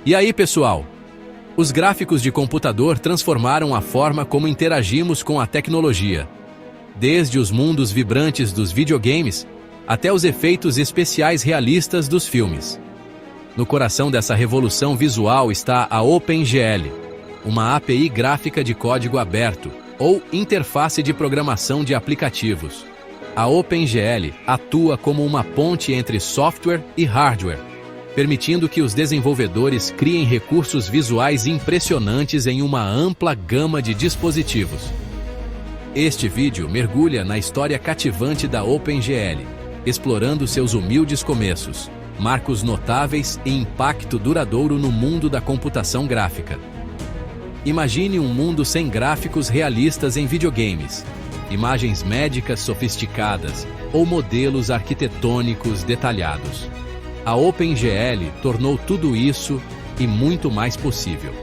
E aí, pessoal? Os gráficos de computador transformaram a forma como interagimos com a tecnologia. Desde os mundos vibrantes dos videogames, até os efeitos especiais realistas dos filmes. No coração dessa revolução visual está a OpenGL, uma API gráfica de código aberto, ou interface de programação de aplicativos. A OpenGL atua como uma ponte entre software e hardware, permitindo que os desenvolvedores criem recursos visuais impressionantes em uma ampla gama de dispositivos. Este vídeo mergulha na história cativante da OpenGL, explorando seus humildes começos, marcos notáveis e impacto duradouro no mundo da computação gráfica. Imagine um mundo sem gráficos realistas em videogames, imagens médicas sofisticadas ou modelos arquitetônicos detalhados. A OpenGL tornou tudo isso e muito mais possível.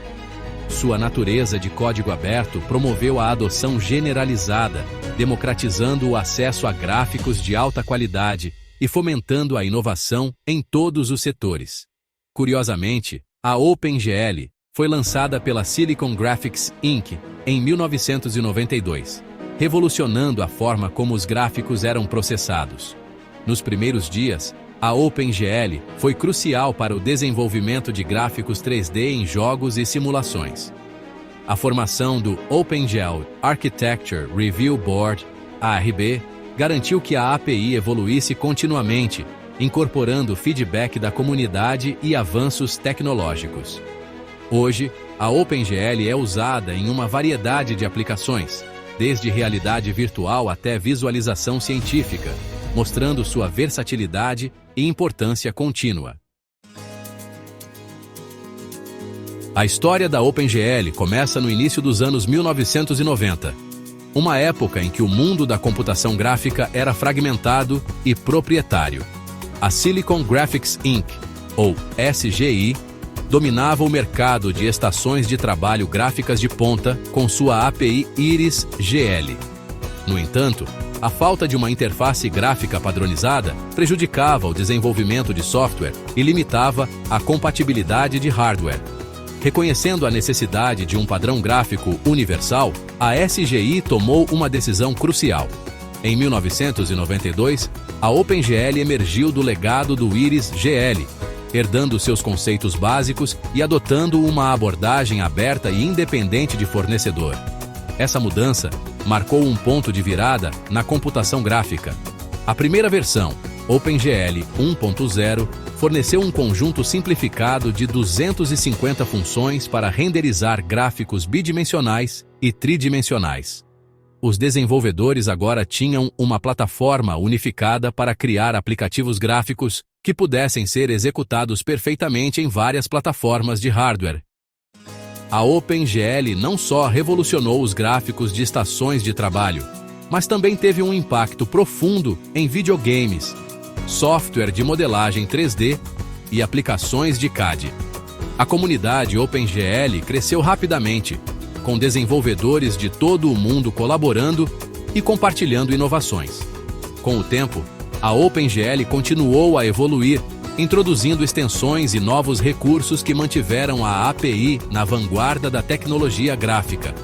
Sua natureza de código aberto promoveu a adoção generalizada, democratizando o acesso a gráficos de alta qualidade e fomentando a inovação em todos os setores. Curiosamente, a OpenGL foi lançada pela Silicon Graphics Inc. em 1992, revolucionando a forma como os gráficos eram processados. Nos primeiros dias, a OpenGL foi crucial para o desenvolvimento de gráficos 3D em jogos e simulações. A formação do OpenGL Architecture Review Board, ARB, garantiu que a API evoluísse continuamente, incorporando feedback da comunidade e avanços tecnológicos. Hoje, a OpenGL é usada em uma variedade de aplicações, desde realidade virtual até visualização científica, mostrando sua versatilidade e importância contínua. A história da OpenGL começa no início dos anos 1990, uma época em que o mundo da computação gráfica era fragmentado e proprietário. A Silicon Graphics Inc., ou SGI, dominava o mercado de estações de trabalho gráficas de ponta com sua API Iris-GL. No entanto, a falta de uma interface gráfica padronizada prejudicava o desenvolvimento de software e limitava a compatibilidade de hardware. Reconhecendo a necessidade de um padrão gráfico universal, a SGI tomou uma decisão crucial. Em 1992, a OpenGL emergiu do legado do Iris-GL, herdando seus conceitos básicos e adotando uma abordagem aberta e independente de fornecedor. Essa mudança marcou um ponto de virada na computação gráfica. A primeira versão, OpenGL 1.0, forneceu um conjunto simplificado de 250 funções para renderizar gráficos bidimensionais e tridimensionais. Os desenvolvedores agora tinham uma plataforma unificada para criar aplicativos gráficos que pudessem ser executados perfeitamente em várias plataformas de hardware. A OpenGL não só revolucionou os gráficos de estações de trabalho, mas também teve um impacto profundo em videogames, software de modelagem 3D e aplicações de CAD. A comunidade OpenGL cresceu rapidamente, com desenvolvedores de todo o mundo colaborando e compartilhando inovações. Com o tempo, a OpenGL continuou a evoluir, introduzindo extensões e novos recursos que mantiveram a API na vanguarda da tecnologia gráfica.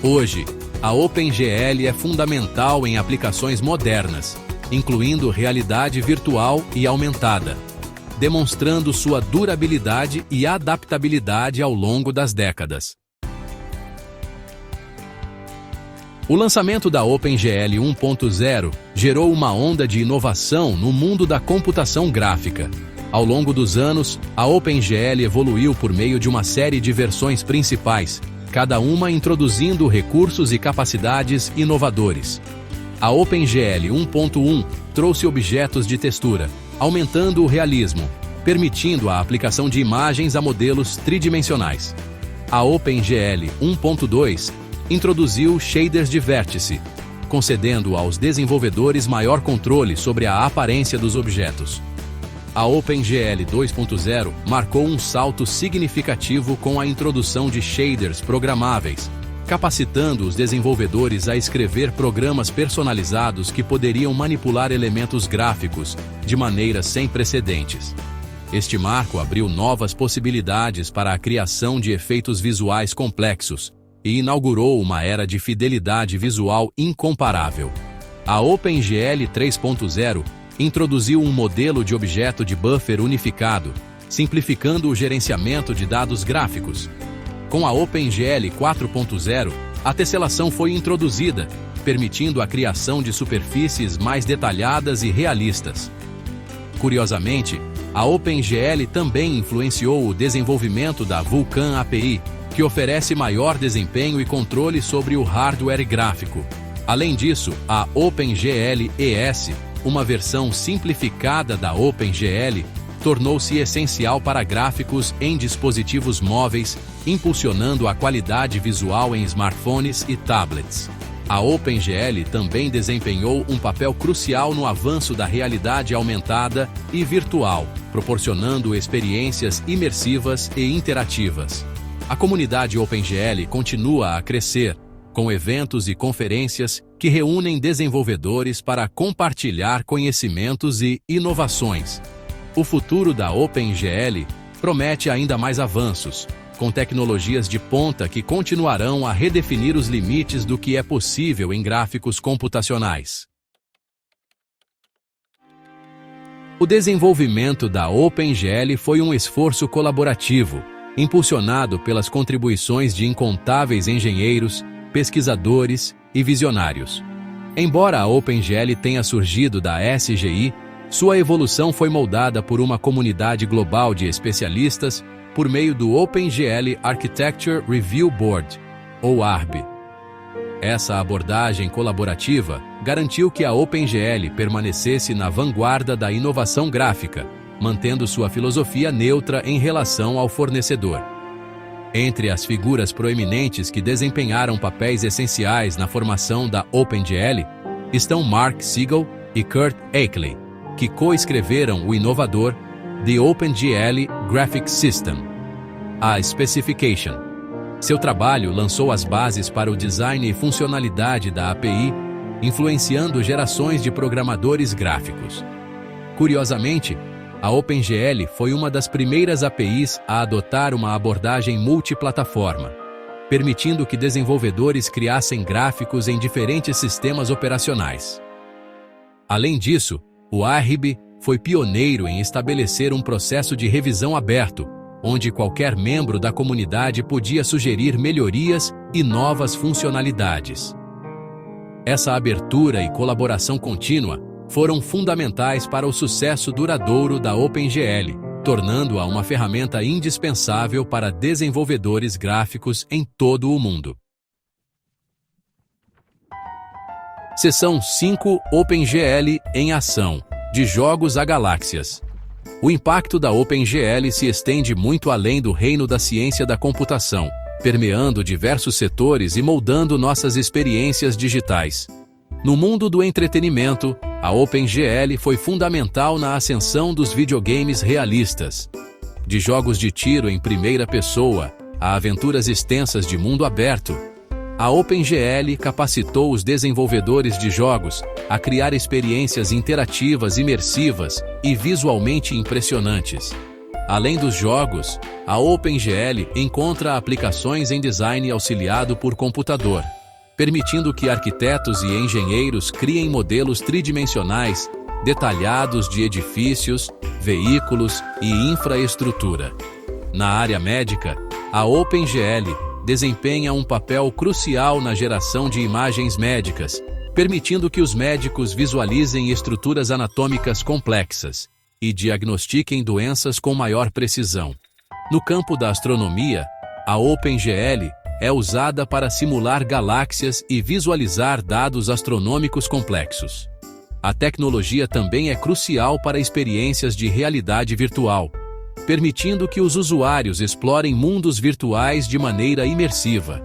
Hoje, a OpenGL é fundamental em aplicações modernas, incluindo realidade virtual e aumentada, demonstrando sua durabilidade e adaptabilidade ao longo das décadas. O lançamento da OpenGL 1.0 gerou uma onda de inovação no mundo da computação gráfica. Ao longo dos anos, a OpenGL evoluiu por meio de uma série de versões principais, cada uma introduzindo recursos e capacidades inovadores. A OpenGL 1.1 trouxe objetos de textura, aumentando o realismo, permitindo a aplicação de imagens a modelos tridimensionais. A OpenGL 1.2 introduziu shaders de vértice, concedendo aos desenvolvedores maior controle sobre a aparência dos objetos. A OpenGL 2.0 marcou um salto significativo com a introdução de shaders programáveis, capacitando os desenvolvedores a escrever programas personalizados que poderiam manipular elementos gráficos de maneira sem precedentes. Este marco abriu novas possibilidades para a criação de efeitos visuais complexos e inaugurou uma era de fidelidade visual incomparável. A OpenGL 3.0 introduziu um modelo de objeto de buffer unificado, simplificando o gerenciamento de dados gráficos. Com a OpenGL 4.0, a tesselação foi introduzida, permitindo a criação de superfícies mais detalhadas e realistas. Curiosamente, a OpenGL também influenciou o desenvolvimento da Vulkan API, que oferece maior desempenho e controle sobre o hardware gráfico. Além disso, a OpenGL ES, uma versão simplificada da OpenGL, tornou-se essencial para gráficos em dispositivos móveis, impulsionando a qualidade visual em smartphones e tablets. A OpenGL também desempenhou um papel crucial no avanço da realidade aumentada e virtual, proporcionando experiências imersivas e interativas. A comunidade OpenGL continua a crescer, com eventos e conferências que reúnem desenvolvedores para compartilhar conhecimentos e inovações. O futuro da OpenGL promete ainda mais avanços, com tecnologias de ponta que continuarão a redefinir os limites do que é possível em gráficos computacionais. O desenvolvimento da OpenGL foi um esforço colaborativo, impulsionado pelas contribuições de incontáveis engenheiros, pesquisadores e visionários. Embora a OpenGL tenha surgido da SGI, sua evolução foi moldada por uma comunidade global de especialistas por meio do OpenGL Architecture Review Board, ou ARB. Essa abordagem colaborativa garantiu que a OpenGL permanecesse na vanguarda da inovação gráfica, mantendo sua filosofia neutra em relação ao fornecedor. Entre as figuras proeminentes que desempenharam papéis essenciais na formação da OpenGL estão Mark Siegel e Kurt Akeley, que coescreveram o inovador The OpenGL Graphics System, a Specification. Seu trabalho lançou as bases para o design e funcionalidade da API, influenciando gerações de programadores gráficos. Curiosamente, a OpenGL foi uma das primeiras APIs a adotar uma abordagem multiplataforma, permitindo que desenvolvedores criassem gráficos em diferentes sistemas operacionais. Além disso, o ARB foi pioneiro em estabelecer um processo de revisão aberto, onde qualquer membro da comunidade podia sugerir melhorias e novas funcionalidades. Essa abertura e colaboração contínua foram fundamentais para o sucesso duradouro da OpenGL, tornando-a uma ferramenta indispensável para desenvolvedores gráficos em todo o mundo. Seção 5 OpenGL em ação, de jogos a galáxias. O impacto da OpenGL se estende muito além do reino da ciência da computação, permeando diversos setores e moldando nossas experiências digitais. No mundo do entretenimento, a OpenGL foi fundamental na ascensão dos videogames realistas. De jogos de tiro em primeira pessoa a aventuras extensas de mundo aberto, a OpenGL capacitou os desenvolvedores de jogos a criar experiências interativas, imersivas e visualmente impressionantes. Além dos jogos, a OpenGL encontra aplicações em design auxiliado por computador, permitindo que arquitetos e engenheiros criem modelos tridimensionais detalhados de edifícios, veículos e infraestrutura. Na área médica, a OpenGL desempenha um papel crucial na geração de imagens médicas, permitindo que os médicos visualizem estruturas anatômicas complexas e diagnostiquem doenças com maior precisão. No campo da astronomia, a OpenGL é usada para simular galáxias e visualizar dados astronômicos complexos. A tecnologia também é crucial para experiências de realidade virtual, permitindo que os usuários explorem mundos virtuais de maneira imersiva.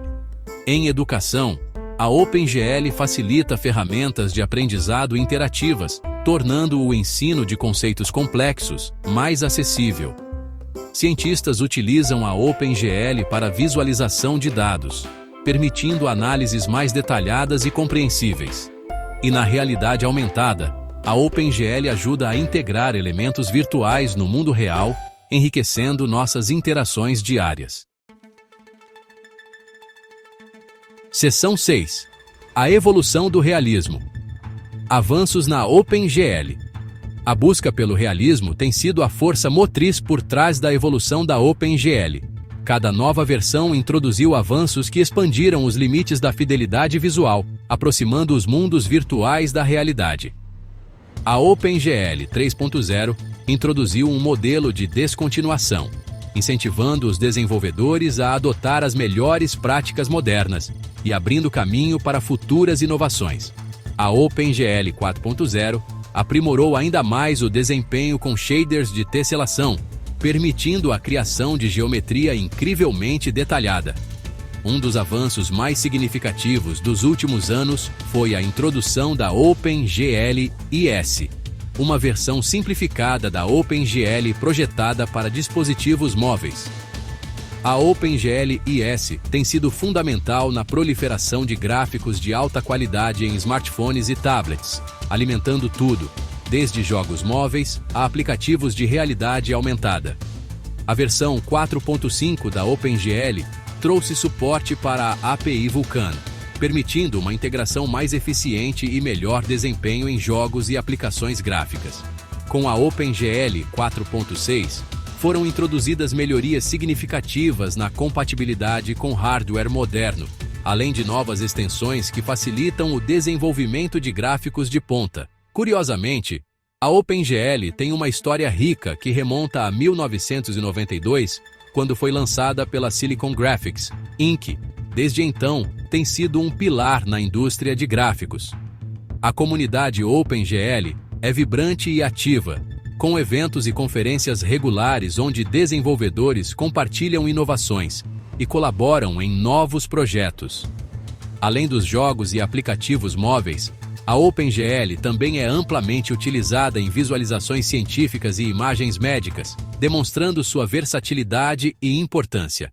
Em educação, a OpenGL facilita ferramentas de aprendizado interativas, tornando o ensino de conceitos complexos mais acessível. Cientistas utilizam a OpenGL para visualização de dados, permitindo análises mais detalhadas e compreensíveis. E na realidade aumentada, a OpenGL ajuda a integrar elementos virtuais no mundo real, enriquecendo nossas interações diárias. Seção 6. A evolução do realismo. Avanços na OpenGL. A busca pelo realismo tem sido a força motriz por trás da evolução da OpenGL. Cada nova versão introduziu avanços que expandiram os limites da fidelidade visual, aproximando os mundos virtuais da realidade. A OpenGL 3.0 introduziu um modelo de descontinuação, incentivando os desenvolvedores a adotar as melhores práticas modernas e abrindo caminho para futuras inovações. A OpenGL 4.0 aprimorou ainda mais o desempenho com shaders de tesselação, permitindo a criação de geometria incrivelmente detalhada. Um dos avanços mais significativos dos últimos anos foi a introdução da OpenGL IS, uma versão simplificada da OpenGL projetada para dispositivos móveis. A OpenGL IS tem sido fundamental na proliferação de gráficos de alta qualidade em smartphones e tablets, alimentando tudo, desde jogos móveis a aplicativos de realidade aumentada. A versão 4.5 da OpenGL trouxe suporte para a API Vulkan, permitindo uma integração mais eficiente e melhor desempenho em jogos e aplicações gráficas. Com a OpenGL 4.6, foram introduzidas melhorias significativas na compatibilidade com hardware moderno, além de novas extensões que facilitam o desenvolvimento de gráficos de ponta. Curiosamente, a OpenGL tem uma história rica que remonta a 1992, quando foi lançada pela Silicon Graphics, Inc. Desde então, tem sido um pilar na indústria de gráficos. A comunidade OpenGL é vibrante e ativa, com eventos e conferências regulares onde desenvolvedores compartilham inovações e colaboram em novos projetos. Além dos jogos e aplicativos móveis, a OpenGL também é amplamente utilizada em visualizações científicas e imagens médicas, demonstrando sua versatilidade e importância.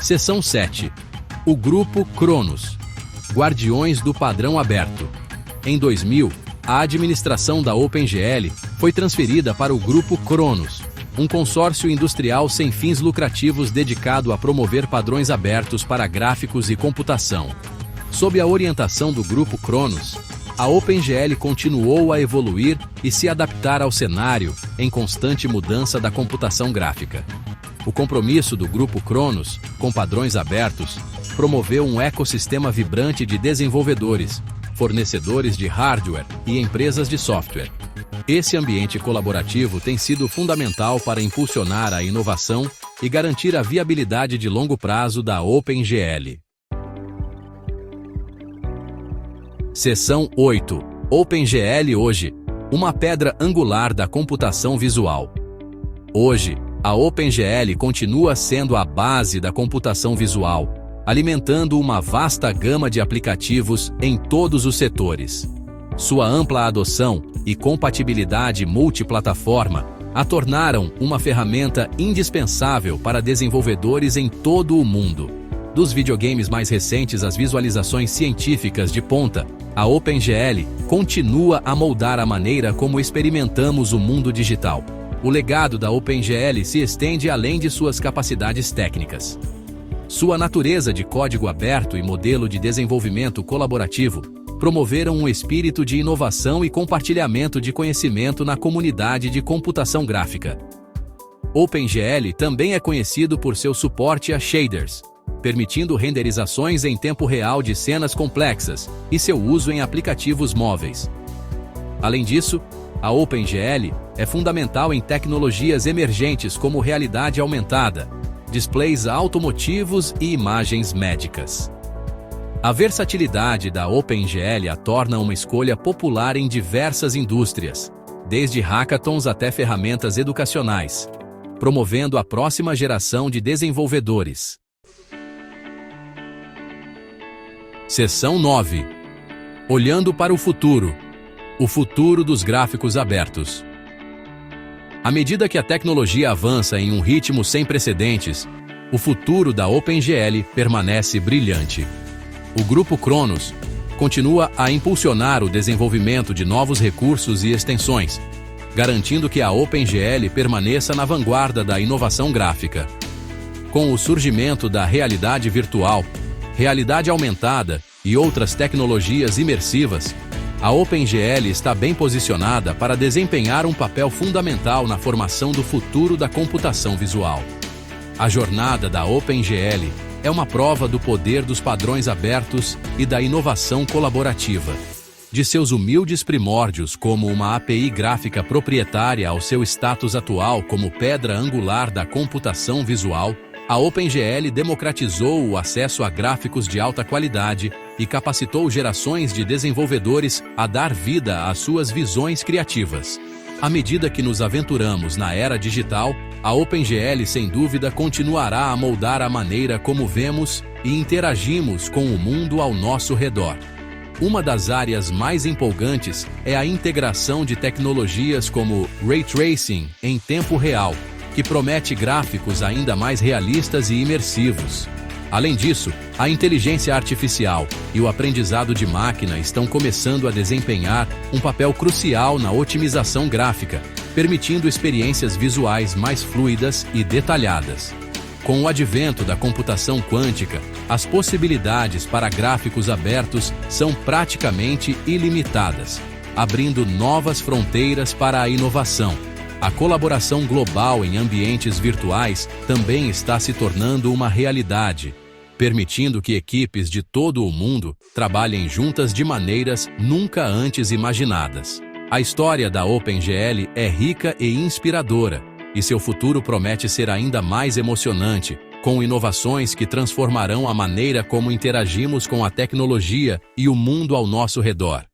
Seção 7. O Grupo Cronos. Guardiões do Padrão Aberto. Em 2000, a administração da OpenGL foi transferida para o Grupo Cronos, um consórcio industrial sem fins lucrativos dedicado a promover padrões abertos para gráficos e computação. Sob a orientação do Grupo Cronos, a OpenGL continuou a evoluir e se adaptar ao cenário em constante mudança da computação gráfica. O compromisso do Grupo Cronos, com padrões abertos, promoveu um ecossistema vibrante de desenvolvedores, fornecedores de hardware e empresas de software. Esse ambiente colaborativo tem sido fundamental para impulsionar a inovação e garantir a viabilidade de longo prazo da OpenGL. Seção 8. OpenGL hoje, uma pedra angular da computação visual. Hoje, a OpenGL continua sendo a base da computação visual, alimentando uma vasta gama de aplicativos em todos os setores. Sua ampla adoção e compatibilidade multiplataforma a tornaram uma ferramenta indispensável para desenvolvedores em todo o mundo. Dos videogames mais recentes às visualizações científicas de ponta, a OpenGL continua a moldar a maneira como experimentamos o mundo digital. O legado da OpenGL se estende além de suas capacidades técnicas. Sua natureza de código aberto e modelo de desenvolvimento colaborativo promoveram um espírito de inovação e compartilhamento de conhecimento na comunidade de computação gráfica. OpenGL também é conhecido por seu suporte a shaders, permitindo renderizações em tempo real de cenas complexas e seu uso em aplicativos móveis. Além disso, a OpenGL é fundamental em tecnologias emergentes como realidade aumentada, displays automotivos e imagens médicas. A versatilidade da OpenGL a torna uma escolha popular em diversas indústrias, desde hackathons até ferramentas educacionais, promovendo a próxima geração de desenvolvedores. Seção 9. Olhando para o futuro dos gráficos abertos. À medida que a tecnologia avança em um ritmo sem precedentes, o futuro da OpenGL permanece brilhante. O Grupo Cronos, continua a impulsionar o desenvolvimento de novos recursos e extensões, garantindo que a OpenGL permaneça na vanguarda da inovação gráfica. Com o surgimento da realidade virtual, realidade aumentada e outras tecnologias imersivas, a OpenGL está bem posicionada para desempenhar um papel fundamental na formação do futuro da computação visual. A jornada da OpenGL é uma prova do poder dos padrões abertos e da inovação colaborativa. De seus humildes primórdios como uma API gráfica proprietária ao seu status atual como pedra angular da computação visual, a OpenGL democratizou o acesso a gráficos de alta qualidade e capacitou gerações de desenvolvedores a dar vida às suas visões criativas. À medida que nos aventuramos na era digital, a OpenGL sem dúvida continuará a moldar a maneira como vemos e interagimos com o mundo ao nosso redor. Uma das áreas mais empolgantes é a integração de tecnologias como Ray Tracing em tempo real, que promete gráficos ainda mais realistas e imersivos. Além disso, a inteligência artificial e o aprendizado de máquina estão começando a desempenhar um papel crucial na otimização gráfica, permitindo experiências visuais mais fluidas e detalhadas. Com o advento da computação quântica, as possibilidades para gráficos abertos são praticamente ilimitadas, abrindo novas fronteiras para a inovação. A colaboração global em ambientes virtuais também está se tornando uma realidade, permitindo que equipes de todo o mundo trabalhem juntas de maneiras nunca antes imaginadas. A história da OpenGL é rica e inspiradora, e seu futuro promete ser ainda mais emocionante, com inovações que transformarão a maneira como interagimos com a tecnologia e o mundo ao nosso redor.